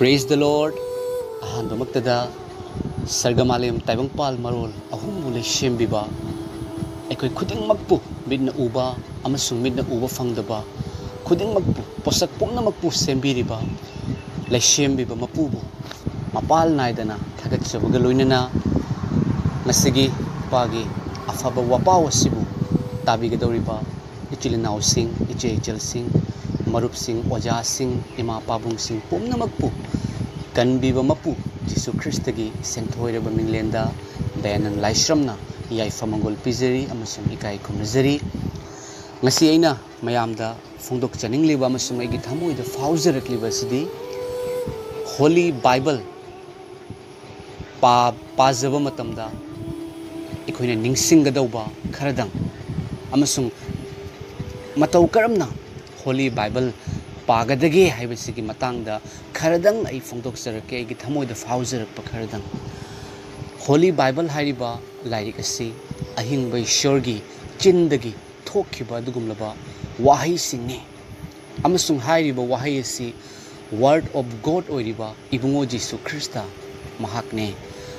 Praise the Lord. Ahando magtada sargamalem taibang pal marol ahum mule shembiba ekoi khuding magpu midna uba amasung midna uba fangdaba khuding magpu posak pumna magpu sembiriba lai shembiba mapubu mapal naidana thagat chabaga loinana ngasigi pagi afaba wapaw sibu tabigadoriba ichilinau sing ichechel sing marup sing oja sing ima pabung sing pumna magpu kanbiba mapu Jisu Kristagi sentoiraba minglenda dayanan laisramna yaifa mangol pizeri amasung ikai kumnazari ngasi aina mayamda phongdok chaningliba amasung aigi thamoida faujarakliba sidi Holy Bible pazaba matamda ikoina ningsinggadauba kharadang amasung matau karamna Holy Bible pagadage haibasigi matangda kharadang ai phongdokjarake aigi thamoida faujarakpa kharadang Holy Bible hariba lairik asi ahingba ishorgi chindagi thokhiba adugumlaba wahai singni amasung hariba wahai asi Word of God oiriba ibungo Jisu Krista mahakne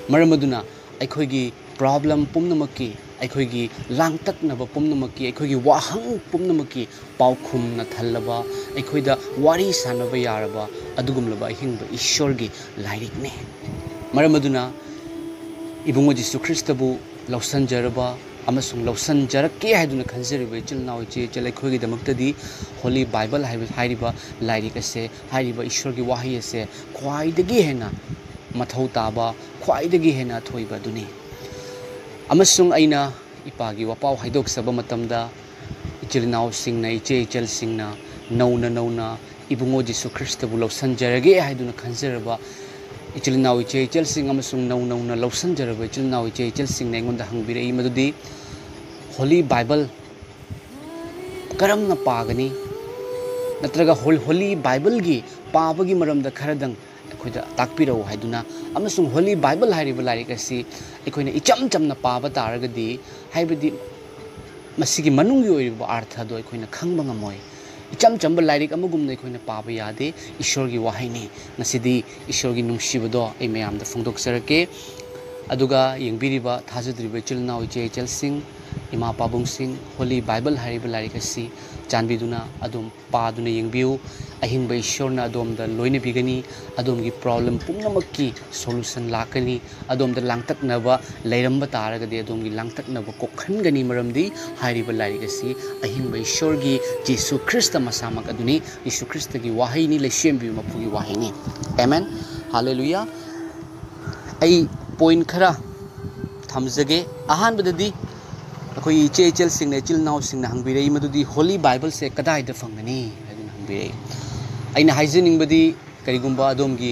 maramaduna aikhoigi problem pumnamaki aikhoigi langtaknaba pumnamaki aikhoigi wahang pumnamaki paukhumna thallaba aikhoida wari sanaba yaraba adugumlaba hingba ishorgi lairikne maramaduna ibungo Jisu Kristabu lausanjaraba amasung lausanjarake haiduna khanjariba ichilnaw iche chel aikhoigi damaktadi Holy Bible hairiba lairik ase hairiba ishorgi wahi ase khwaidagi hena mathau taba khwaidagi hena thoiba duni amasung aina ipagi wapaw haidok saba matamda ichilnaw singna iche ichel singna nauna ibungo Jisu Kristabu lausanjarage haiduna khanjaraba ichilnaw iche ichel sing amasung nauna lausanjaraba ichilnaw iche ichel singna engonda hangbirei madudi Holy Bible karamna pagani natraga Holy Bible gi pabagi maramda kharadang akoida takpirau haiduna amasung Holy Bible hairiba lairik asi akoina icham chamna paba taragadi haibadi masigi manungi oiriba artha do akoina khangba ngamoi icham chamba lairik amagumna akoina paba yade ishorgi wahaini nasidi ishorgi nungshibado ai mayamda phongdokjarake aduga yengbiriba thajadriba chilnaw iche ichel sing ima pabung sing Holy Bible hariba lairik asi chanbiduna adum paduna yengbiu ahingba ishorna adomda loina bigani adomgi problem pumnamakki solution lakani adomda langtaknaba leiramba taragadi adomgi langtaknaba kokhangani maramdi hariba lairik asi ahingba ishorgi Jisu Krista masamak aduni Jisu Krista gi wahini leshembi mapugi wahini amen hallelujah ai point khara thamjage ahanbadadi akoi iche ichel singna chilnaw singna hangbirei madudi Holy Bible se kadai da fangani haduna hangbirei aina haijening badi karigumba adomgi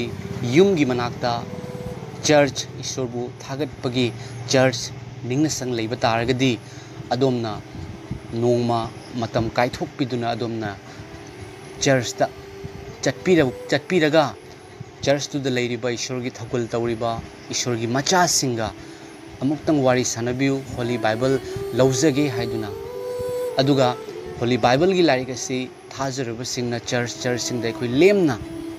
yumgi manakta church isorbu thagat pagi church ningna sang leiba taragadi adomna nongma matam kaithok piduna adomna church ta chatpiraga church tu da leiriba isorgi thagul tawriba isorgi macha singa amuktang wari sanabiu Holy Bible laujage haiduna aduga Holy Bible gi lairik asi thajaraba singna church singda khoi lemna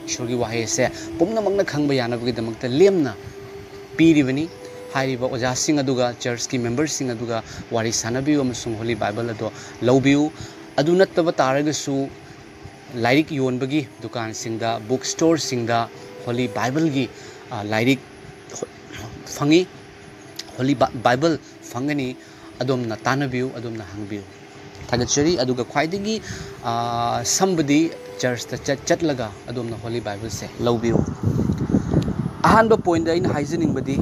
ishorgi wahi ase pumna magna khangba yanabagi damakta lemna piribani hairiba oja sing aduga church ki members sing aduga wari sanabiu amasung Holy Bible ado laubiu adu nattaba taragasu lairik yonbagi dukan singda book store singda Holy Bible gi lairik fangi Holy Bible fangani adomna tanabiu adomna hangbiu thagachari aduga khwaidagi somebody church ta chatlaga adomna Holy Bible se laubiu ahanba point da ina haijening badi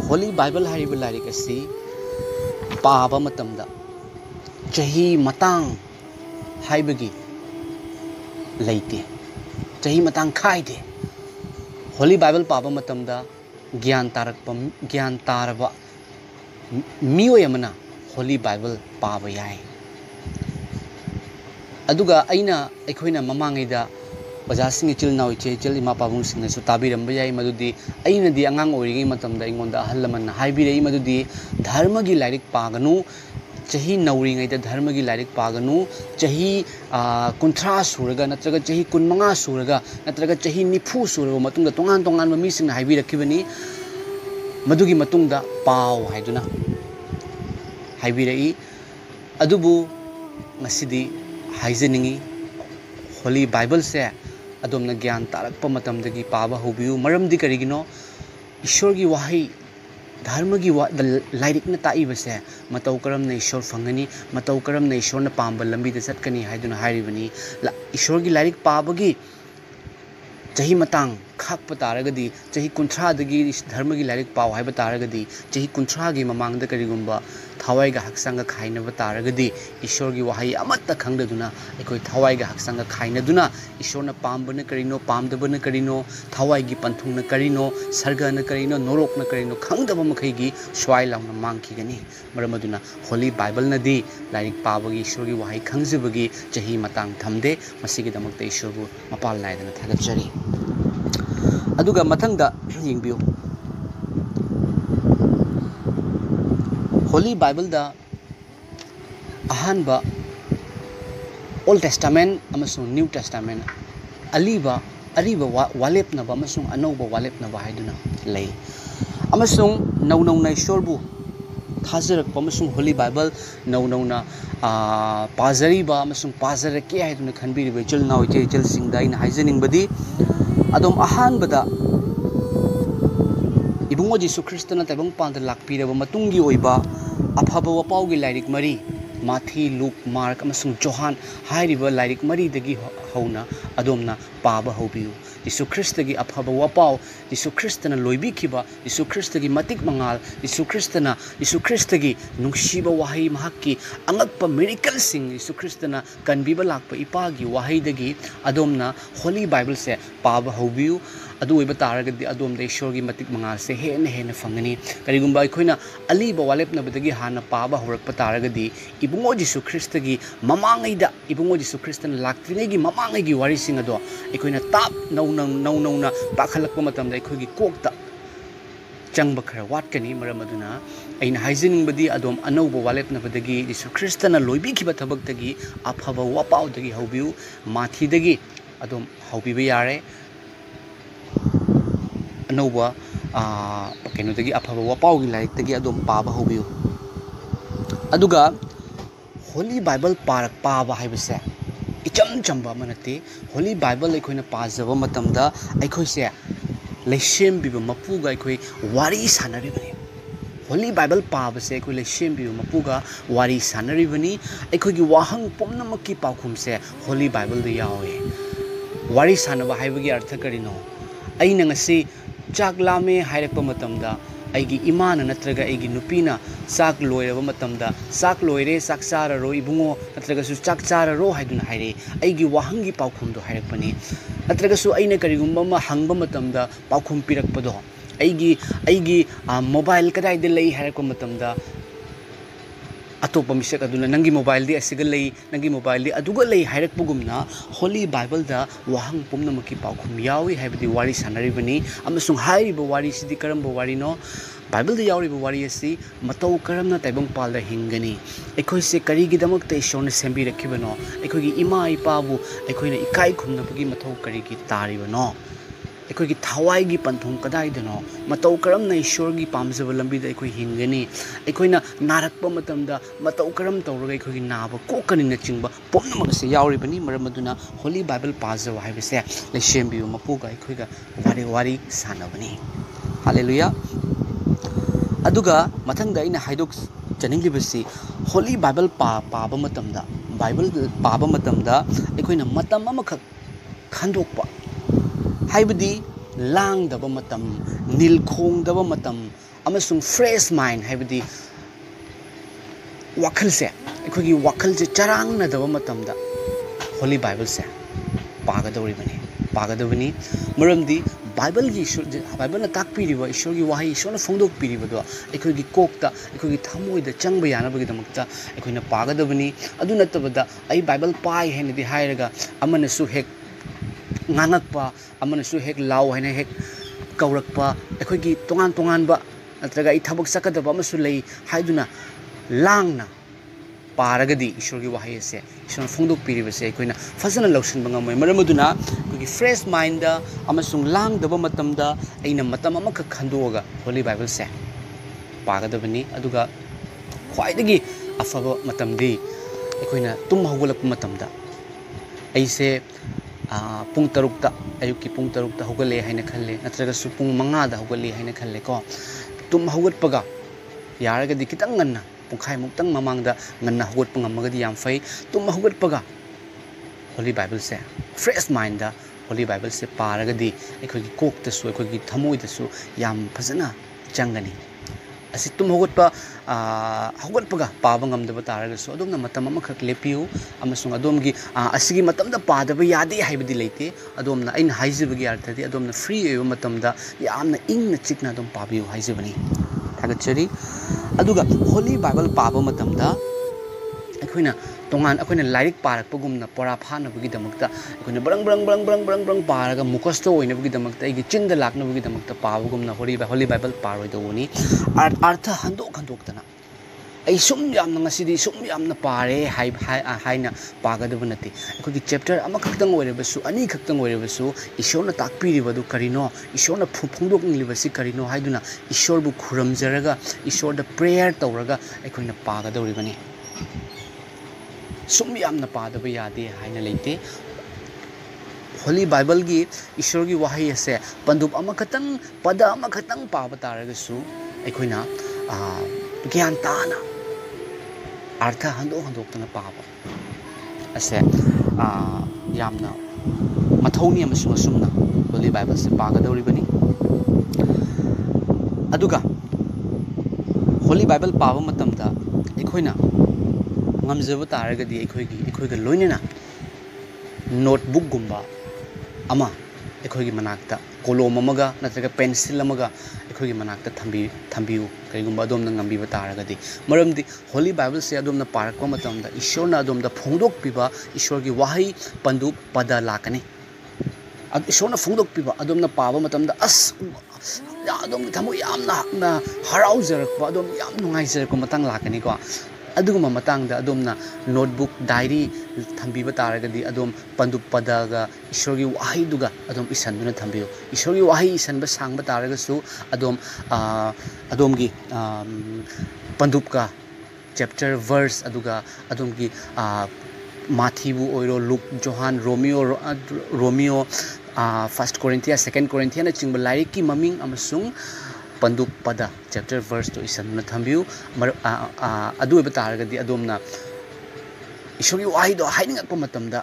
Holy Bible hariba lairik asi paba matamda chahi matang haibagi leite chahi matang khaide Holy Bible paba matamda gyan taraba miyo yamana Holy Bible paba yai aduga aina aikhoina mamangaida ojasing chilnaw iche chil ima pabung singna su tabiramba yai madudi aina di angang oringi matamda ingonda halamanna haibirei madudi dharma gi lairik paganu chahi nauringaida dharma gi lairik paganu chahi kunthra suraga natraga chahi kunmanga suraga natraga chahi nifu suraga matungda tongan tongan ma mising haibi rakibani madugi matungda paw haiduna haibi rai adubu ngasidi haizeningi Holy Bible se adom na gyan tarak pa matam dagi paba hobiu maram di karigino ishor gi wahi dharma gi lairik na taiba se matau karam na ishor fangani matau karam na ishor na pamba lambi da satkani haiduna hairibani ishor gi lairik paba gi chahi matang khak pa taragadi chahi kunthra dagi dharma gi lairik paw haiba taragadi chahi kunthra gi mamang da karigumba thawai ga haksanga khaina ba taragadi ishor gi wahai amatta khangdaduna ekoi thawai ga haksanga khaina duna ishor na pambana karino pamdabana karino thawai gi panthung na karino sarga na karino norok na karino khangdaba makhai gi swai launa mangki gani maramaduna Holy Bible na di lairik paba gi ishor gi wahai khangjabagi chahi matang thamde masigi damakta ishor bu mapal naidana thagajari aduga mathangda yengbiyo Holy Bible da ahanba Old Testament amasung New Testament ariba walep na ba amasung anauba walep na ba haiduna lay amasung naw na ishorbu thajarak pa amasung Holy Bible naw na pazari ba amasung pazarake haiduna khanbiri ba chil naw chil singda ina haijening badi adom ahanba da Ibungo Jesu Kristo na tabang panda lakpira ba matungi oiba afaba wapaw gi lairik mari Matthew Luke Mark amasung Johan hairiba lairik mari dagi hauna adomna paba hobiu Jesu Kristo gi afaba wapaw Jesu Kristo na loibi kiba Jesu Kristo gi matik mangal Jesu Kristo gi nungsiba wahay mahakki angakpa miracle sing Jesu Kristo na kanbiba lakpa ipagi wahay dagi adomna Holy Bible se paba hobiu adu oiba taragadi adom da ishor gi matik mangal se hena fangani karigumba aikoina aliba walep na badagi hana paba horakpa taragadi ibungo Jesu Kristo gi mamangai da ibungo Jesu Kristo na laktrine gi mamangai gi wari sing ado aikoina tap nau na pakhalakpa matam da aikoi gi kokta changba khara watkani maramaduna aina haijening badi adom anauba walep na badagi Jesu Kristo na loibi kiba thabak dagi afaba wapaw dagi haubiu mathi dagi adom haubiba yare anauba keno dagi afaba wapaw gi lairik dagi adom paba hobiu aduga Holy Bible parak paba haibase icham chamba manate Holy Bible aikoina pajaba matamda aikoise leishem biba mapuga aikoi wari sanari bani Holy Bible paba se aikoi leishem biba mapuga wari sanari bani aikoi gi wahang pomnamakki paukhum se Holy Bible da yawe wari sanaba haibagi artha karino aina ngasi chak lame hairakpa matamda aigi imana natraga aigi nupina sak loiraba matamda sak loire sak chararo ibungo natraga su chak chararo haiduna haire aigi wahangi paukhum do hairakpani natraga su aina karigumba ma hangba matamda paukhum pirakpado aigi mobile kadai de lei hairakpa matamda atopa misek aduna nangi mobile di asiga lei nangi mobile di aduga lei hairak pugumna Holy Bible da wahang pumna maki paukhum yawi haibadi wari sanari bani amasung hairiba wari sidi karamba wari no Bible da yauri ba wari asi matau karamna taibang palda hingani ekoi se karigi damak te ishorna sembi rakhibano ekoi gi ima ipabu ekoi na ikai khumna bagi matau karigi taribano ekoi gi thawai gi panthung kadai dano matau karamna ishor gi pamjaba lambi da ekoi hingani ekoi na narakpa matamda matau karam tawraga ekoi gi naba kokani na chingba pomna magase yauri bani maramaduna Holy Bible pajawa haibase leishembi mapuga ekoi ga wari sanabani hallelujah aduga mathangda ina haidok chaninglibasi Holy Bible paba matamda Bible paba matamda ekoina matam amakak khandokpa haibadi langdaba matam nilkhongdaba matam amasung fresh mind haibadi wakhalse ekoigi wakhalse charangna matamda Holy Bible se pagadawani maramdi Bible gi Bible na takpiriba ishor gi wahi ishor na phongdok piriba do ekoi gi kokta ekoi gi thamoi da changba yana bagi damakta ekoi na pagadabani adu natabada ai Bible pai hena di hairaga amana su hek ngangakpa amana su hek law hena hek kaurakpa ekoi gi tongan ba natraga I thabak sakadaba amasu lei haiduna langna पारगदी ईश्वर की वहाई से ईश्वर फोंदोक पीरिबे से अखोइना फजना लौसनबा ngam मरम अदुना कोगी fresh mind दा अमसुंग लांग दबा मतम दा अइना मतम अमख खंदोगा Holi Bible से पागदबनी अदुगा ख्वाइदगी अफबा मतम दी अखोइना तुम हौगलप मतम दा अइसे पुंग तरुकता अयुकी पुंग तरुकता हौगले हाइना खल्ले नत्रगसु पुंग मंगादा हौगले हाइना खल्ले को तुम हौगतपगा यारगदी खितंग ngana पुंखाइ मुक्तंग ममांगदा ngana हौगतप ngamagadi yam fai तुम हौगतपगा होली बाइबल से फ्रेश माइंड दा होली बाइबल से पारगदी अखोगी कोकतसु अखोगी थमोइदसु याम फजना चंगनी असी तुम हौगतपगा पाबा ngamdaba taragasu adomna matam amakhak lepiu amasung adomgi asigi matamda padaba yade haibadi leite adomna ain haijibagi arthadi adomna free oiba matamda yamna ingna chikna adom pabiu haijibani thagachari aduga holy bible paba matamda अखोइना तोंगान अखोइना like पारकपगुमना परा फानबगी दमकता अखोइना ब्रंग ब्रंग ब्रंग ब्रंग ब्रंग ब्रंग पारगा मुखस्थ ओइनबगी दमकता एगी चिंदा लाकनबगी दमकता पाबगुमना होली बाइबल पारोइदोनी अर्थ हंदोक हंदोकतना आई सुम यामना ngasiदी सुम यामना पारे हाइना पागदब नते अखोगी चैप्टर अमखक्तंग ओइरबसु अनि खक्तंग ओइरबसु ईश्वरना ताकपिरिबदु करिनो ईश्वरना फुफुंगदोकनिलिबसि करिनो हाइदुना ईश्वरबु खुरमजरगा ईश्वरदा प्रेयर तौरगा अखोइना पागदौरिबनी सुम यामना पादब यादे हाइना लेते होली बाइबल की ईश्वर की वहाई से पंदुप अमखतंग पद अमखतंग पाब तारगसु अखोइना ज्ञान ताना अर्थ हंदोकतना पाब असे यामना मथौनी अमसुंग असुमना होली बाइबल से पागदौरिबनी अदुगा होली बाइबल पाब मतमदा अखोइना ngamjaba taragadi ekhoi loinena notebook gumba ama ekhoi manakta kolom amaga natraga pencil amaga ekhoi manakta thambiu kaigumba adomna ngambiba taragadi maramdi holy bible se adomna parakpa matamda ishorna adomda phongdok piba ishor gi wahai pandu pada lakani ishorna phongdok piba adomna paba matamda as adom thamo yamna haraujarakpa adom yam nungaijarakpa matang lakani ko अदुगुमा मतंगदा अदोमना notebook diary थंबीबा तारगदी अदोम पंदुप पदागा ईश्वरगी वाहीदुगा अदोम इसनदुना थंबियो ईश्वरगी वाही इसनबा सांगबा तारगसु अदोमगी पंदुपका चैप्टर वर्स अदुगा अदोमगी माथीबु ओइरो Luke John Romans first Corinthians second Corinthians ना चिंगबा लाइक की ममिंग अमसुंग पंदुप पदा चैप्टर वर्स तो इसन थम्बियु अदुब तारगदी अदोमना ईश्वरगी वाहिदो हाइनिंगप मतमदा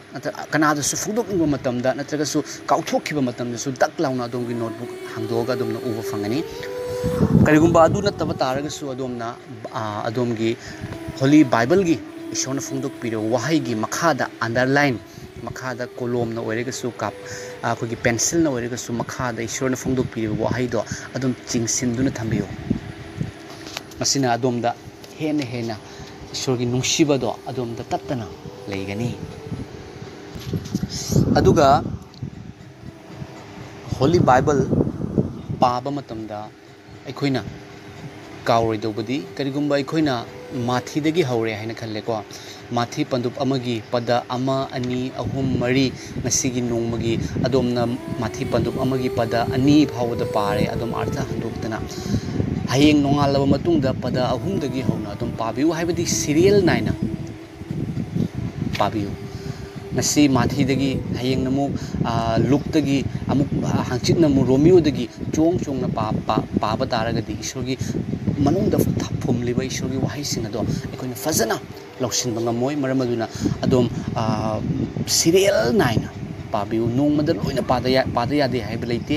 कनादसु फुदोकिंग मतमदा नत्रगसु काउथोखिबा मतमदसु दक लाउना अदोमगी नोटबुक हांगदोगा अदोमना उबा फंगनी करिगुंबा अदु नतब तारगसु अदोमना अदोमगी होली बाइबल गी ईश्वरना फुंदोक पिरो वाहिगी मखादा अंडरलाइन मखादा कोलमना ओइरगसु काप अखोगी पेंसिलना ओइरगसु मखादा ईश्वरना फुंदोक पिरो वाहिदो अदोम चिंगसिनदुना थंबियो मसिना अदोमदा हेना ईश्वरगी नुंगसिबदो अदोमदा तत्तना लेगनी अदुगा होली बाइबल पाबा मतमदा अखोइना काउरैदोबदी करिगुंबा अखोइना माथीदगी हौरे हाइना खल्लेको माथी पंदुप अमगी पदा अमा अनि अहुम मरी नसिगी नोंमगी अदोमना माथी पंदुप अमगी पदा अनि फावदा पारे अदोम अर्थ हंदोक्तना हयेंग नोंगालबा मतुंगदा पदा अहुमदगी हौना अदोम पाबिउ हाइबदी सीरियल नाइना पाबिउ नसी माथीदगी हयेंग नमु लुकदगी अमुक हांचिक नमु रोमियोदगी चोंग पाबा तारगदी ईश्वरगी मनुंगदा फुमलिबा ईश्वरगी वाहिसिंग अदो अखोइना फजना लौसिनबा ngамoi मरम अदुना अदोम सीरियल नाइना पाबिउ नोंमदा लोइना पादा यादे हाइबा लेते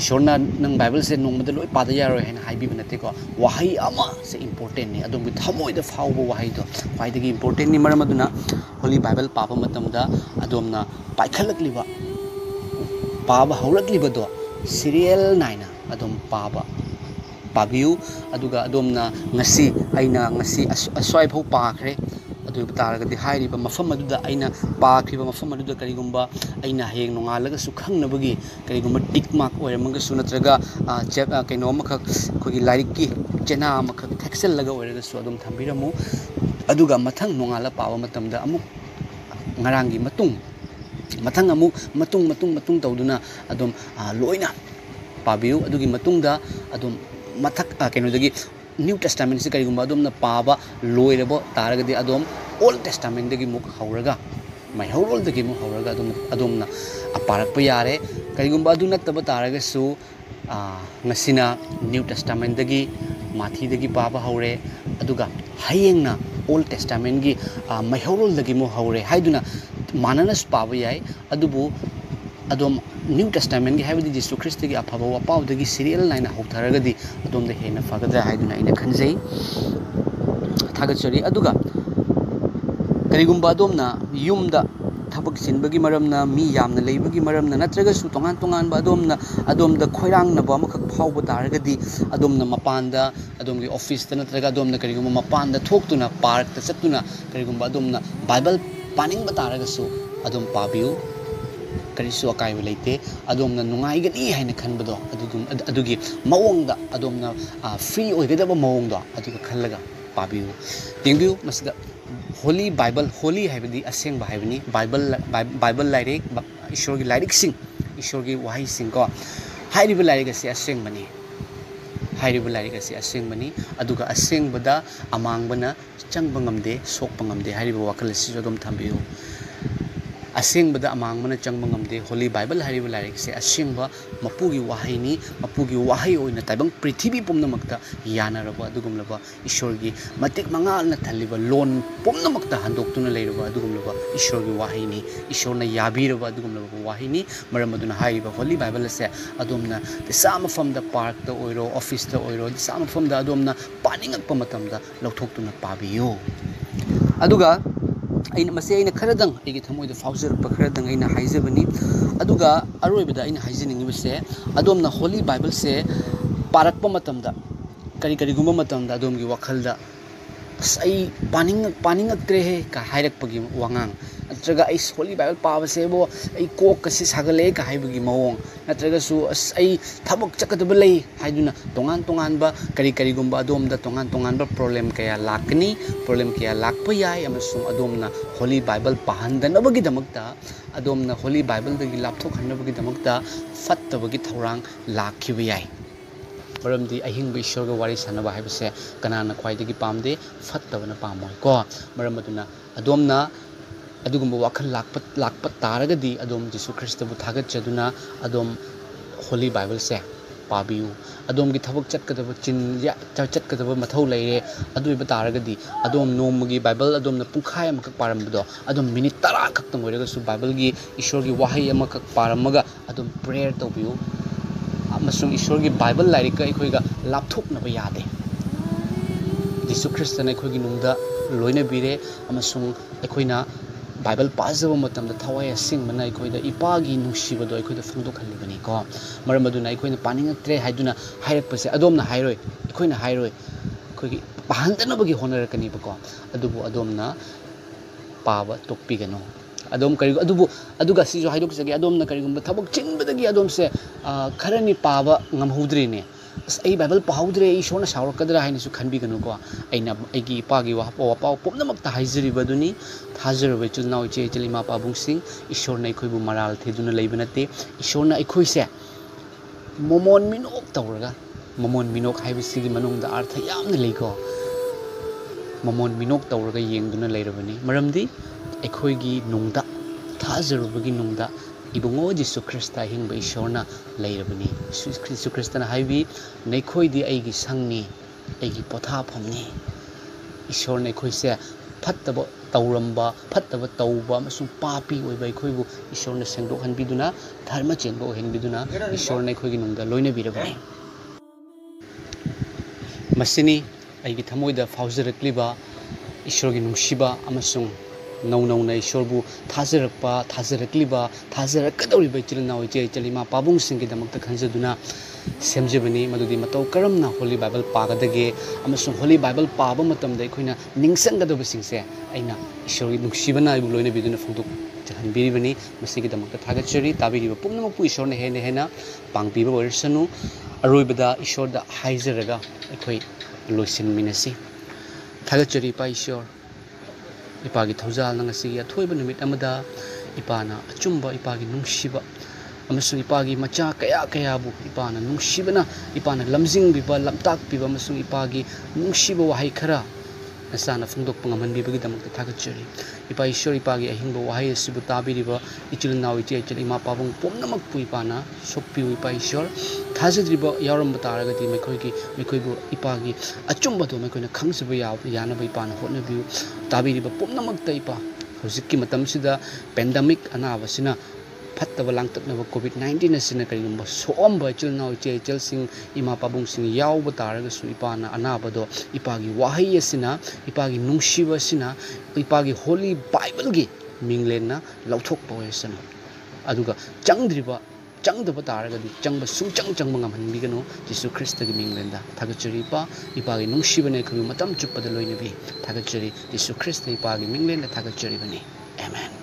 ईश्वरना नंग बाइबल से नोंमदा लोइ पादा यारोय हाइना हाइबिबा नतेको वाहै अमा से इम्पोर्टेंट ने अदोम गि थमोइदा फावबा वाहैदो ख्वाइदगी इम्पोर्टेंट नि मरम अदुना होली बाइबल पाबा मतमदा अदोमना पाइखलकलिबा पाबा हौरकलिबदो सीरियल नाइना अदोम पाबिउ अदुगा अदोमना ngasi aina ngasi aswai phau pakhre adu taragadi hairiba mafam aduda aina pakriba mafam aduda karigumba aina heng nongalaga su khangnabagi karigumba tick mark oiramaga su natraga kaino makha khogi larik ki chena makha thexel laga oiraga su adum thambiramu aduga mathang nongala pawa matamda amuk ngarangi mathang amuk matung tawduna adom loina pabiu adugi matungda adom mathak kenodagi New Testament se karigumba adom na paba loirabo taragadi adom Old Testament dagi muk hauraga mai haurol dagi muk hauraga adom na aparakpa yare karigumba adu nattaba taragasu ngasina New Testament dagi mathi dagi paba haure aduga hayengna Old Testament gi mai haurol dagi muk haure haiduna mananas paba yai adubu adom New Testament gi habidi Jesus Christ gi aphaba wapaw dagi serial line hautaragadi adom da hena fagadra haiduna ina khanjai thagachari aduga karigumba adom na yumda thabak sinbagi maramna mi yamna leibagi maramna natraga su tongan ba adom da khoirang na ba makak phawba taragadi adom na mapanda adom gi office ta natraga adom na karigumba mapanda thoktuna park ta chatuna karigumba adom na Bible paning ba taraga su adom pabiu karisu akai leite adom na nungai gani haina khanbado adugi mawongda adom na free oigadaba mawongda aduga khallaga pabiu yengbiu masga Holy Bible Holy haibadi aseng ba haibani Bible lyric ishor gi lyric sing ishor gi wahai sing ko hairiba lyric ase aseng bani aduga aseng bada amang bana changba ngamde sokpa ngamde hairiba wakal si adom thambiu aseng bada amang mana changba ngamde Holy Bible hairiba lyric se aseng ba mapugi wahai oina taibang prithibhi pumnamakta yanaraba adugumlaba ishorgi matik mangal na thaliba lon pumnamakta handoktuna leiraba adugumlaba ishorgi wahai ni ishorna yabiraba adugumlaba wahai ni maramaduna haiba Holy Bible se adomna sama from the park ta oiro office ta oiro sama from the adomna paningakpa matamda lauthokuna pabiyo aduga aina mase aina kharadang igi thamoida fauzer pa kharadang aina haijabani aduga aroibada aina haijiningi base adomna Holy Bible se parakpa matamda kari gumba matamda adomgi wakhalda sai paningaktre he ka hairakpagi wangang natraga ai Holy Bible pabase bo ai kok kasi sagale ka haibagi mawong natraga su ai thabak chakadaba lei haiduna tongan ba kari gumba adomda tongan ba problem kaya lakpa yai amasung adomna Holy Bible pahandanabagi damakta adomna Holy Bible dagi lapthok hanabagi damakta fattabagi thorang lakhiba yai maramdi ahingba ishorga wari sanaba haibase kanana khwaidagi pamde fattabana pamoy ko maramaduna adomna adugumba wakhal lakpa taragadi adom Jesus Christ bu thagachaduna adom Holy Bible se pabiu adom gi thabak chatkadaba chin ya chatkadaba mathau leire aduiba taragadi adom nomagi Bible adom na pungkhai amakak parambado adom minute 10 khaktang oiraga su Bible gi ishor gi wahai amakak paramaga adom prayer tobiu amasung ishor gi Bible lairika ikhoiga lapthoknaba yade Jesus Christ na ikhoigi nungda loina bire amasung ikhoina Bible pazaba matamda thawai asing mana ikhoida ipagi nungsibado ikhoida phangdokhalibani ko maramaduna ikhoina paningaktre haiduna hairakpase adomna hairoi ikhoina hairoi ikhoigi pahandanabagi honarakani bako adubu adomna paba tokpigano adom kari aduga sijo haidokjage adomna karigumba thabak chinbadagi adomse kharani paba ngamhudrine ai Bible pahaudre ishorna saurakadra hainasu khanbiganu ko aina aigi ipagi wapaw pomnamakta haijribaduni thajarabai chulnau che chelima pabung sing ishorna ikhoibu maral theduna leibinate ishorna ikhoise momon minok haibisigi manungda artha yamna leiko momon minok tawraga yengduna leirabani maramdi ikhoigi nungda thajarubagi nungda ibungo Jesus Christ hingba ishorna leirabani Jesus Christ na haibi neikhoi di aigi sangni aigi potha phamni ishorna ikhoise phattaba tawramba phattaba tawba masung papi oiba ikhoibu ishorna sengdok hanbiduna dharma chenbo henbiduna ishorna ikhoigi nungda loina birabani masini aigi thamoida faujarakliba ishorgi nungsiba amasung nauna ishorbu thajarakliba thajarakadoriba chilnaw che chalima pabung singi damakta khanjaduna semjebani madudi matau karamna Holy Bible pagadage amasung Holy Bible paba matamda ikhoina ningsanggadaba singse aina ishorgi nungsibana ibu loina biduna phangdok jahanbiribani masigi damakta thagachari tabiriba pumnamakpu ishorna hena pangbiba oirsanu aroibada ishorda haijaraga ikhoi loisin minasi thagachari pa ishor ipagi thaujal na ngasi athoiba numit amada ipana achumba ipagi nungsiba amasung ipagi macha kaya kaya bu ipana nungsibana ipana lamjing biba lamtak biba amasung ipagi nungsiba wahai khara nasana phungdok pangaman bibagi damak thagachari ipa ishwar ipagi ahingba wahai asibu tabiriba ichil naw ichi ichil ima pabung pomnamak pu ipana sokpi ipa ishwar thajadriba yaram bataraga di mekoibu ipagi achumba do mekoina khangsiba yana ba ipana hotnabiu tabiriba pomnamak ta ipa hojikki matam sida pandemic anabasina fattaba langtaknaba covid-19 asina karigumba soomba ichil naw ichi ichil sing ima pabung sing yawba taraga su ipana anabado ipagi wahai asina ipagi nungsiba asina ipagi holy bible gi minglena lauthokpa wesana aduga changdaba taragadi changba sungchang mangamhanbigano jisu krista gi minglenda thagachari ipagi nungsibane khabi matam chuppada loinabi thagachari jisu krista ipagi minglenda thagachari bani amen.